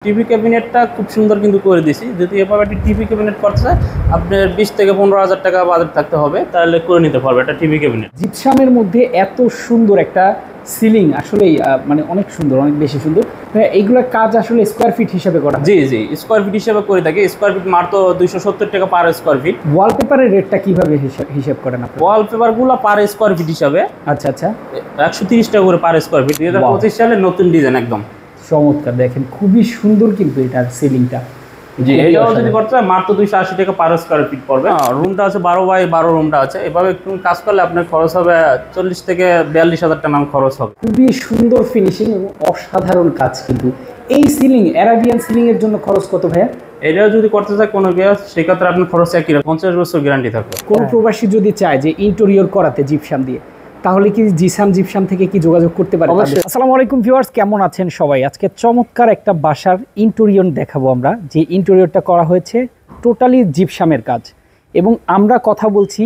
TV ক্যাবিনেটটা খুব সুন্দর কিন্তু করে দিয়েছি। যদি এভাবে একটা টিভি ক্যাবিনেট করতে চায় আপনার 20 থেকে 15,000 টাকা বাজেট থাকতে হবে, তাহলে করে নিতে পারবে একটা টিভি ক্যাবিনেট। জিপসামের মধ্যে এত সুন্দর একটা সিলিং আসলেই মানে অনেক সুন্দর, অনেক বেশি সুন্দর। এইগুলোর কাজ আসলে স্কোয়ার ফিট হিসেবে করা? জি জি, স্কোয়ার ফিট হিসেবে করে থাকি। স্কোয়ার ফিট মাত্র 270 টাকা পার স্কোয়ার ফিট। ওয়ালপেপারের রেটটা কিভাবে হিসাব করেন আপনারা? ওয়ালপেপারগুলো পার স্কোয়ার ফিট হিসাবে আচ্ছা আচ্ছা 130 টাকা করে পার স্কোয়ার ফিট। 2025 সালে নতুন ডিজাইন একদম চমৎকার। দেখেন খুবই সুন্দর কিন্তু এটার সিলিংটা। জি, এটাও যদি করতে হয় মাত্র 280 টাকা পার স্কোয়ার ফিট পড়বে। রুমটা আছে 12x12 রুমটা আছে। এভাবে একটু কাজ করলে আপনার খরচ হবে 40 থেকে 42,000 টাকা খরচ হবে। খুবই সুন্দর ফিনিশিং এবং অসাধারণ কাজ কিন্তু। এই সিলিং অ্যারাবিয়ান সিলিং এর জন্য খরচ কত ভাইয়া? এটা যদি করতে চায় কোনো সেক্ষেত্রে আপনার খরচ একই রকম, 50 বছর গ্যারান্টি থাকবে। কোন প্রবাসী যদি চায় যে ইন্টেরিয়র করাতে জিপসাম দিয়ে, তাহলে কি জিপসাম থেকে কি যোগাযোগ করতে পারে? আসসালামু আলাইকুম ভিউয়ার্স, কেমন আছেন সবাই? আজকে চমৎকার একটা বাসার ইন্টেরিয়র দেখাবো আমরা, যে ইন্টেরিয়রটা করা হয়েছে টোটালি জিপসামের কাজ। এবং আমরা কথা বলছি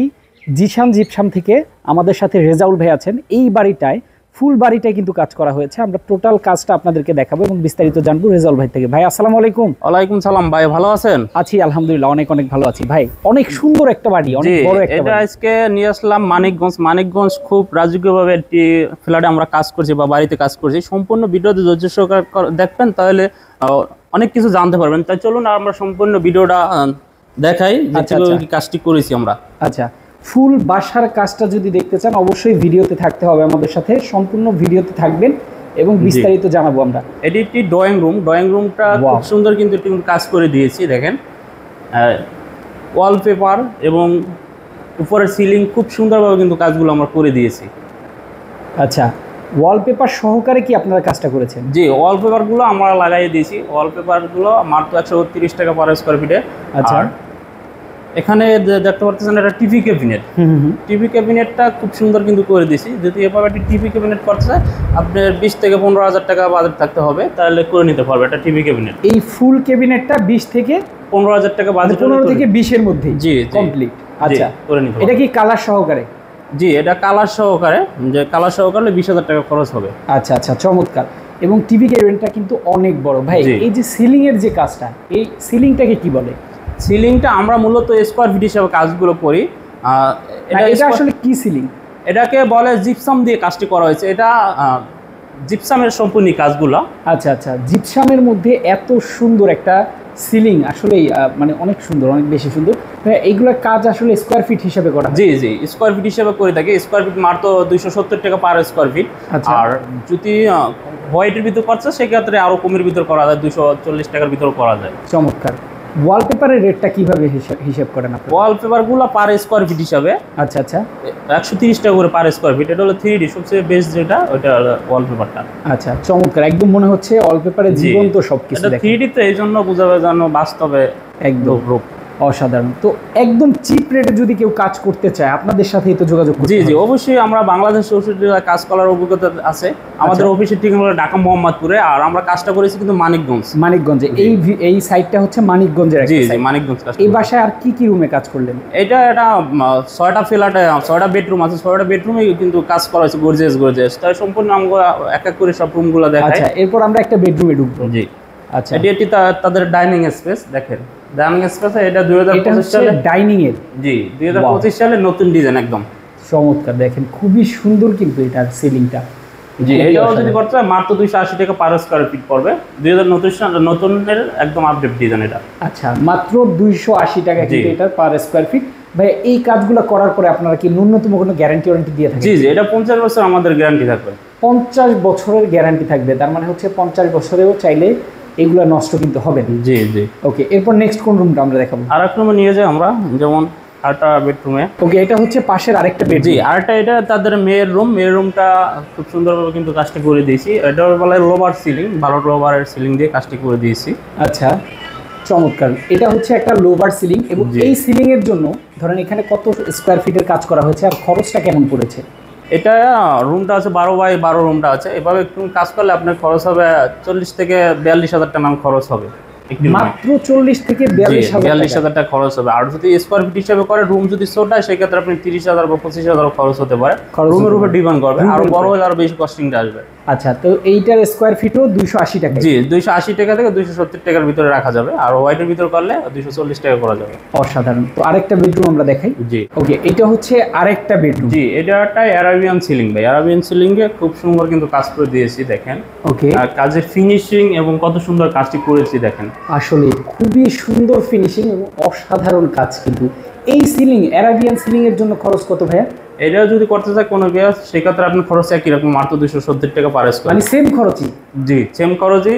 জিপসাম থেকে। আমাদের সাথে রেজাউল ভাই আছেন। এই বাড়িটায় ফুল বাড়িটায় কিন্তু কাজ করা হয়েছে। আমরা টোটাল কাজটা আপনাদেরকে দেখাবো এবং বিস্তারিত জানবো রেজাউল ভাই থেকে। ভাই আসসালামু আলাইকুম। ওয়ালাইকুম সালাম ভাই, ভালো আছেন? আছি আলহামদুলিল্লাহ, অনেক অনেক ভালো আছি ভাই। অনেক সুন্দর একটা বাড়ি, অনেক বড় একটা এটা বাড়ি। আজকে নিয়ে আসলাম মানিকগঞ্জ খুব রাজকীয়ভাবে একটি ফ্ল্যাটে আমরা কাজ করছি বা বাড়িতে কাজ করছি। সম্পূর্ণ ভিডিওতে ধৈর্য সহকারে দেখবেন, তাহলে অনেক কিছু জানতে পারবেন। তাই চলুন আমরা সম্পূর্ণ ভিডিওটা দেখাই যে কাজটি করেছি আমরা। আচ্ছা, ফুল বাসার কাজটা যদি দেখতে চান অবশ্যই ভিডিওতে থাকতে হবে আমাদের সাথে, সম্পূর্ণ ভিডিওতে থাকবেন এবং বিস্তারিত জানাবো আমরা। এটি একটি ড্রয়িং রুমটা খুব সুন্দর কিন্তু একটু কাজ করে দিয়েছি। দেখেন ওয়ালপেপার এবং উপরের সিলিং খুব সুন্দরভাবে কিন্তু কাজগুলো আমরা করে দিয়েছি। আচ্ছা, ওয়ালপেপার সহকারে কি আপনারা কাজটা করেছেন? জি, ওয়ালপেপারগুলো আমরা লাগিয়ে দিয়েছি। ওয়ালপেপারগুলো মাত্র 130 টাকা পার স্কোয়ার ফিটে। আচ্ছা, এখানে দেখতে পাচ্ছেন একটা টিভি ক্যাবিনেট। টিভি ক্যাবিনেটটা খুব সুন্দর কিন্তু করে দিয়েছি। যদি এভাবে একটা টিভি ক্যাবিনেট করতে চায় আপনার 20 থেকে 15,000 টাকা বাজেট থাকতে হবে, তাহলে করে নিতে পারবে একটা টিভি ক্যাবিনেট। এই ফুল ক্যাবিনেটটা 20 থেকে 15,000 টাকা বাজেট, 15 থেকে 20 এর মধ্যে জি কমপ্লিট। আচ্ছা, করে নিতে। এটা কি কালার সহকারে? জি, এটা কালার সহকারে, যে কালার সহকারে 20,000 টাকা খরচ হবে। আচ্ছা আচ্ছা, চমৎকার। এবং টিভি ক্যাবিনেটটা কিন্তু অনেক বড় ভাই। এই যে সিলিং এর যে কাজটা, এই সিলিংটাকে কি বলে? সিলিংটা আমরা মূলত স্কোয়ার ফিট হিসেবে কাজগুলো করি। এটা আসলে কি সিলিং? এটাকে বলে জিপসাম দিয়ে কাজটি করা হয়েছে। এটা জিপসামের সম্পূর্ণ কাজগুলো। আচ্ছা আচ্ছা, জিপসামের মধ্যে এত সুন্দর একটা সিলিং আসলেই মানে অনেক সুন্দর, অনেক বেশি সুন্দর। এইগুলোর কাজ আসলে স্কোয়ার ফিট হিসেবে করা? জি জি, স্কোয়ার ফিট হিসেবে করে থাকি। স্কোয়ার ফিট মাত্র 270 টাকা পার স্কোয়ার ফিট। আর যদি হোয়াইটের ভিতর করছে সেক্ষেত্রে আরও কমের ভিতর করা যায়, 240 টাকার ভিতর করা যায়। চমৎকার। ওয়ালপেপারের রেটটা কিভাবে হিসাব করেন আপনারা? ওয়ালপেপারগুলো পার স্কোয়ার ফিট হিসাবে আচ্ছা আচ্ছা 130 টাকা করে পার স্কোয়ার ফিট। এটা হলো 3D সবচেয়ে বেস্ট, যেটা ওইটা ওয়ালপেপারটা। আচ্ছা, চমৎকার। একদম মনে হচ্ছে ওয়ালপেপারে জীবন্ত সবকিছু। 3D তো এই জন্য বোঝাবে যেন বাস্তবে একদম রূপ অসাধারণ। তো একদম চিপ রেটে যদি কেউ কাজ করতে চায় আপনাদের সাথেই তো যোগাযোগ করতে হবে। জি জি, অবশ্যই। আমরা বাংলাদেশ কাজ করার অভিজ্ঞতা আছে। আমাদের অফিসের ঠিকানা হলো ঢাকা মোহাম্মদপুরে, আর আমরা কাজটা করেছি কিন্তু মানিকগঞ্জে। এই সাইটটা হচ্ছে মানিকগঞ্জের। জি জি, মানিকগঞ্জ। এই বাসায় আর কি কি রুমে কাজ করলেন? এটা 6টা ফ্ল্যাটে 6টা বেডরুম আছে। 6টা বেডরুমে কিন্তু কাজ করা হয়েছে গর্জিয়াস। তাই সম্পূর্ণ আমরা এক এক করে সব রুমগুলো দেখাই। আচ্ছা, এরপর আমরা একটা বেডরুমে ঢুকবো। জি, আচ্ছা, এটি তাদের ডাইনিং স্পেস। দেখেন ডাইনিং স্পেস, এটা 2025 সালে ডাইনিং এর। জি, 2025 সালে নতুন ডিজাইন একদম চমৎকার। দেখেন খুবই সুন্দর কিন্তু এটার সিলিংটা। জি, এটাও যদি করতে হয় মাত্র 280 টাকা পার স্কোয়ার ফিট পড়বে। 2029 নতুনের একদম আপডেট ডিজাইন এটা। আচ্ছা, মাত্র 280 টাকা কিন্তু এটা পার স্কোয়ার ফিট। ভাই এই কাজগুলো করার পরে আপনারা কি ন্যূনতম কোনো গ্যারান্টি ওয়ারেন্টি দিয়ে থাকেন? জি জি, এটা 50 বছর আমাদের গ্যারান্টি থাকবে। 50 বছরের গ্যারান্টি থাকবে, তার মানে হচ্ছে 50 বছরেও চাইলে এগুলো নষ্ট কিন্তু হবে না। জি জি, ওকে। এরপর নেক্সট কোন রুমটা আমরা দেখাবো? আরেকটা রুমে নিয়ে যাই আমরা, যেমন আরেকটা বেডরুমে। ওকে, এটা হচ্ছে পাশের আরেকটা বেড। জি, আরেকটা এটা তাদের মেয়ের রুমটা খুব সুন্দরভাবে কিন্তু কাজটি করে দিয়েছি। এটা বলে লোভার সিলিং, ভালো লোভারের সিলিং দিয়ে কাজটি করে দিয়েছি। আচ্ছা, চমৎকার। এটা হচ্ছে একটা লোভার সিলিং। এবং এই সিলিং এর জন্য ধরেন এখানে কত স্কোয়ার ফিটের কাজ করা হয়েছে আর খরচটা কেমন পড়েছে? এটা রুমটা আছে 12x12 রুমটা আছে। এভাবে একটু কাজ করলে আপনার খরচ হবে 40 থেকে 42,000 টাকা খরচ হবে। মাত্র 40 থেকে 42,000 টাকা খরচ হবে। আর যদি স্কোয়ার ফিট হিসেবে করে রুম যদি ছোট হয় সেক্ষেত্রে আপনি 30,000 বা 25,000 খরচ হতে পারে। রুমের উপর ডিপেন্ড করবে, আরো বড় হলে আরো বেশি কস্টিংটা আসবে। আচ্ছা, তো এইটার স্কোয়ার ফিটও 280 টাকা? জি, 280 টাকা থেকে 270 টাকার ভিতরে রাখা যাবে, আর হোয়াইটের ভিতর করলে 240 টাকা করা যাবে। অসাধারণ। তো আরেকটা বেডরুম আমরা দেখাই। জি ওকে, এটা হচ্ছে আরেকটা বেডরুম। জি, এটা একটা অ্যারাবিয়ান সিলিং ভাই। অ্যারাবিয়ান সিলিং এ খুব সুন্দর কিন্তু কাজ করে দিয়েছি, দেখেন। ওকে, আর কাজের ফিনিশিং এবং কত সুন্দর কাজটি করেছি দেখেন। আসলে খুবই সুন্দর ফিনিশিং এবং অসাধারণ কাজ। কিন্তু এই সিলিং, অ্যারাবিয়ান সিলিং এর জন্য খরচ কত ভাইয়া? এটা যদি করতে চায় কোনো গ্যাস, সেক্ষেত্রে আপনার খরচ একই রকম, মাত্র 270 টাকা পার স্কয়ার। মানে সেম খরচই? জি, সেম খরচই,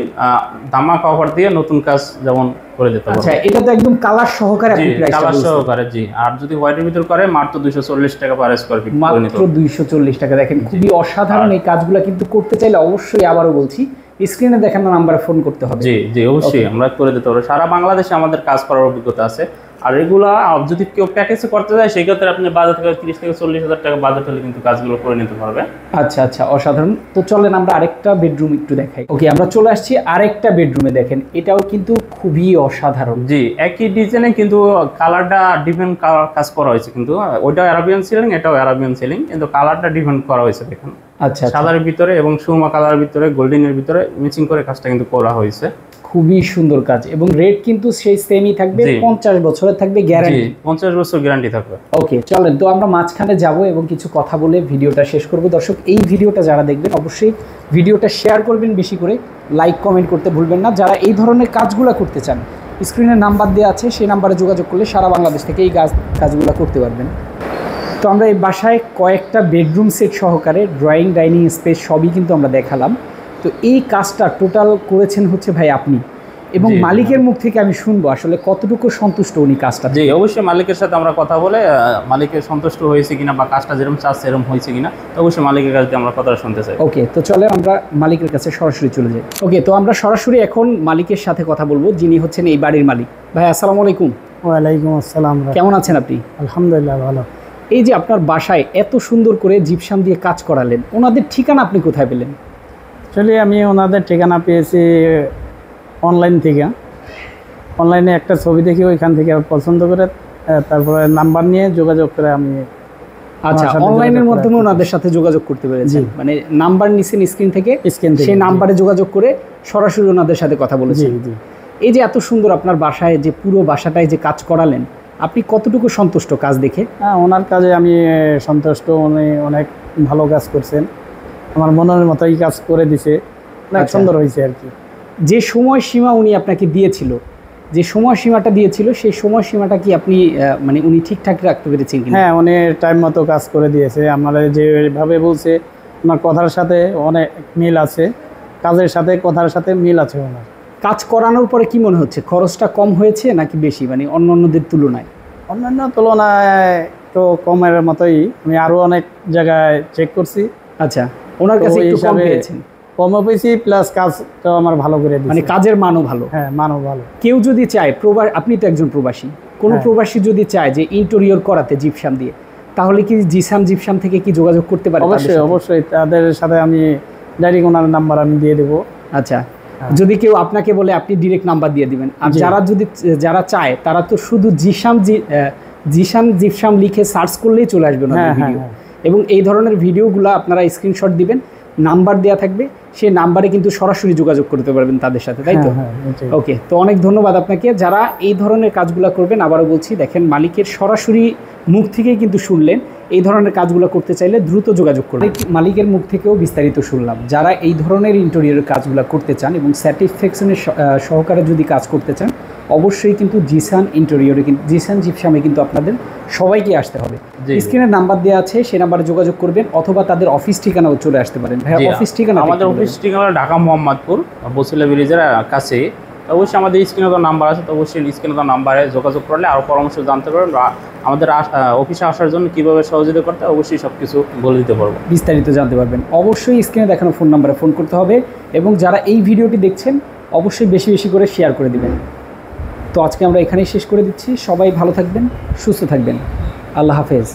ধামাকা অফার দিয়ে নতুন কাজ যেমন করে দিতে পারবো। আচ্ছা, এটা তো একদম কালার সহকারে আপনি প্রাইসটা কালার বলছেন। সহকারে, জি। আর যদি হোয়াইটের ভিতর করে মাত্র 240 টাকা পার স্কয়ার ফিট। মাত্র 240 টাকা। দেখেন খুবই অসাধারণ। এই কাজগুলো কিন্তু করতে চাইলে অবশ্যই, আবারও বলছি, স্ক্রিনে দেখানো নাম্বারে ফোন করতে হবে। জি জি, অবশ্যই আমরা করে দিতে পারবো। সারা বাংলাদেশে আমাদের কাজ করার অভিজ্ঞতা আছে। আর এগুলা যদি কেউ প্যাকেজে করতে যায়, সেক্ষেত্রে আপনি বাজার থেকে 30 থেকে 40 হাজার টাকা বাজার হলে কিন্তু কাজগুলো করে নিতে পারবে। আচ্ছা আচ্ছা, অসাধারণ। তো চলেন আমরা আরেকটা বেডরুম একটু দেখাই। ওকে, আমরা চলে আসছি আরেকটা বেডরুমে। দেখেন এটাও কিন্তু খুবই অসাধারণ। জি, একই ডিজাইনে কিন্তু কালারটা ডিফারেন্ট কাজ করা হয়েছে, কিন্তু ওইটাও অ্যারাবিয়ান সিলিং, এটাও অ্যারাবিয়ান সিলিং, কিন্তু কালারটা ডিফারেন্ট করা হয়েছে দেখেন। আচ্ছা, সাদার ভিতরে এবং সুরমা কালারের ভিতরে গোল্ডেনের ভিতরে মিক্সিং করে কাজটা কিন্তু করা হয়েছে। খুবই সুন্দর কাজ এবং রেট কিন্তু সেই সেমই থাকবে, 50 বছরের থাকবে গ্যারান্টি। 50 বছর গ্যারান্টি থাকবে। ওকে, চলেন তো আমরা মাঝখানে যাব এবং কিছু কথা বলে ভিডিওটা শেষ করব। দর্শক, এই ভিডিওটা যারা দেখবেন অবশ্যই ভিডিওটা শেয়ার করবেন, বেশি করে লাইক কমেন্ট করতে ভুলবেন না। যারা এই ধরনের কাজগুলো করতে চান, স্ক্রিনে নাম্বার দেওয়া আছে, সেই নাম্বারে যোগাযোগ করলে সারা বাংলাদেশ থেকে এই কাজগুলো করতে পারবেন। তো আমরা এই বাসায় কয়েকটা বেডরুম সেট সহকারে ড্রয়িং, ডাইনিং স্পেস সবই কিন্তু আমরা দেখালাম। তো এই কাজটা টোটাল করেছেন হচ্ছে ভাই আপনি, এবং মালিকের মুখ থেকে আমি শুনবো আসলে কতটুকু সন্তুষ্ট উনি কাজটা। জি, অবশ্যই মালিকের সাথে আমরা কথা বলে মালিকের সন্তুষ্ট হয়েছে কিনা বা কাজটা যেরকম চাচ্ছে এরকম হয়েছে কিনা, তো অবশ্যই মালিকের কাছে আমরা কথাটা শুনতে চাই। ওকে, তো চলে আমরা মালিকের কাছে সরাসরি চলে যাই। ওকে, তো আমরা সরাসরি এখন মালিকের সাথে কথা বলবো, যিনি হচ্ছেন এই বাড়ির মালিক। ভাই আসসালামু আলাইকুম। ওয়ালাইকুম আসসালাম। কেমন আছেন আপনি? আলহামদুলিল্লাহ ভালো। এই যে আপনার বাসায় এত সুন্দর করে জিপসাম দিয়ে কাজ করালেন, ওনাদের ঠিকানা আপনি কোথায় পেলেন? আসলে আমি ওনাদের ঠিকানা পেয়েছি অনলাইন থেকে। অনলাইনে একটা ছবি দেখি, ওইখান থেকে পছন্দ করে তারপরে নাম্বার নিয়ে যোগাযোগ করে আমি। আচ্ছা, অনলাইনের মাধ্যমে ওনাদের সাথে যোগাযোগ করতে পেরেছেন? মানে নাম্বার নিছেন স্ক্রিন থেকে, সেই নাম্বারে যোগাযোগ করে সরাসরি ওনাদের সাথে কথা বলেছেন? জি। এই যে এত সুন্দর আপনার বাসায় যে পুরো বাসাটায় যে কাজ করালেন, আপনি কতটুকু সন্তুষ্ট কাজ দেখে? হ্যাঁ, ওনার কাজে আমি সন্তুষ্ট। উনি অনেক ভালো কাজ করছেন, আমার মনের মতোই কাজ করে দিছে, অনেক সুন্দর হয়েছে আর কি। যে সময়সীমা উনি আপনাকে দিয়েছিল, যে সময়সীমাটা দিয়েছিল, সেই সময়সীমাটা কি আপনি মানে উনি ঠিকঠাক রাখতে পেরেছেন কিনা? হ্যাঁ, উনি টাইম মতো কাজ করে দিয়েছে। আমার যেভাবে বলছে, ওনার কথার সাথে অনেক মিল আছে, কাজের সাথে কথার সাথে মিল আছে ওনার। কাজ করানোর পরে কি মনে হচ্ছে, খরচটা কম হয়েছে নাকি বেশি, মানে অন্যান্যদের তুলনায়? অন্যান্য তুলনায় তো কমের মতোই। আমি আরও অনেক জায়গায় চেক করছি। আচ্ছা, ওনার কাছে একটু কম পেয়েছেন? কমও পেয়েছি, প্লাস কাজটাও আমার ভালো করে দিয়েছে। মানে কাজের মানও ভালো? হ্যাঁ, মানও ভালো। কেউ যদি চায়, আপনি তো একজন প্রবাসী, কোনো প্রবাসী যদি চায় যে ইন্টেরিয়র করাতে জিপসাম দিয়ে, তাহলে কি জিসাম জিপসাম থেকে কি যোগাযোগ করতে পারে? অবশ্যই অবশ্যই, তাদের সাথে আমি ডাইরেক্ট ওনার নাম্বার আমি দিয়ে দেবো। আচ্ছা, যদি কেউ আপনাকে বলে আপনি ডিরেক্ট নাম্বার দিয়ে দিবেন। আর যারা চায় তারা তো শুধু জিসাম জিপসাম লিখে সার্চ করলেই চলে আসবে না ভিডিও। এবং এই ধরনের ভিডিওগুলো আপনারা স্ক্রিনশট দিবেন, নাম্বার দেওয়া থাকবে, সেই নাম্বারে কিন্তু সরাসরি যোগাযোগ করতে পারবেন তাদের সাথে, তাই তো? ওকে, তো অনেক ধন্যবাদ আপনাকে। যারা এই ধরনের কাজগুলো করবেন, আবারও বলছি, দেখেন মালিকের সরাসরি মুখ থেকেই কিন্তু শুনলেন। এই ধরনের কাজগুলো করতে চাইলে দ্রুত যোগাযোগ করবেন। মালিকের মুখ থেকেও বিস্তারিত শুনলাম। যারা এই ধরনের ইন্টেরিয়রের কাজগুলো করতে চান এবং স্যাটিসফ্যাকশনের সহকারে যদি কাজ করতে চান, অবশ্যই কিন্তু জিসান ইন্টেরিয়রে, কিন্তু জিসান জিপসামে কিন্তু আপনাদের সবাইকে আসতে হবে। স্ক্রিনের নাম্বার দেওয়া আছে, সেই নাম্বারে যোগাযোগ করবেন, অথবা তাদের অফিস ঠিকানাও চলে আসতে পারেন। ভাই, অফিস ঠিকানা? আমাদের অফিস ঠিকানা ঢাকা মোহাম্মদপুর, বসিলা ব্রিজের কাছে। অবশ্যই আমাদের স্ক্রিনে তো নাম্বার আছে, তো অবশ্যই স্ক্রিনে তো নাম্বারে যোগাযোগ করলে আরও পরামর্শ জানতে পারবেন। আমাদের অফিসে আসার জন্য কীভাবে সহযোগিতা করতে, অবশ্যই সব কিছু বলে দিতে পারবো, বিস্তারিত জানতে পারবেন। অবশ্যই স্ক্রিনে দেখানো ফোন নাম্বারে ফোন করতে হবে, এবং যারা এই ভিডিওটি দেখছেন অবশ্যই বেশি বেশি করে শেয়ার করে দিবেন। তো আজকে আমরা এখানেই শেষ করে দিচ্ছি। সবাই ভালো থাকবেন, সুস্থ থাকবেন। আল্লাহ হাফেজ।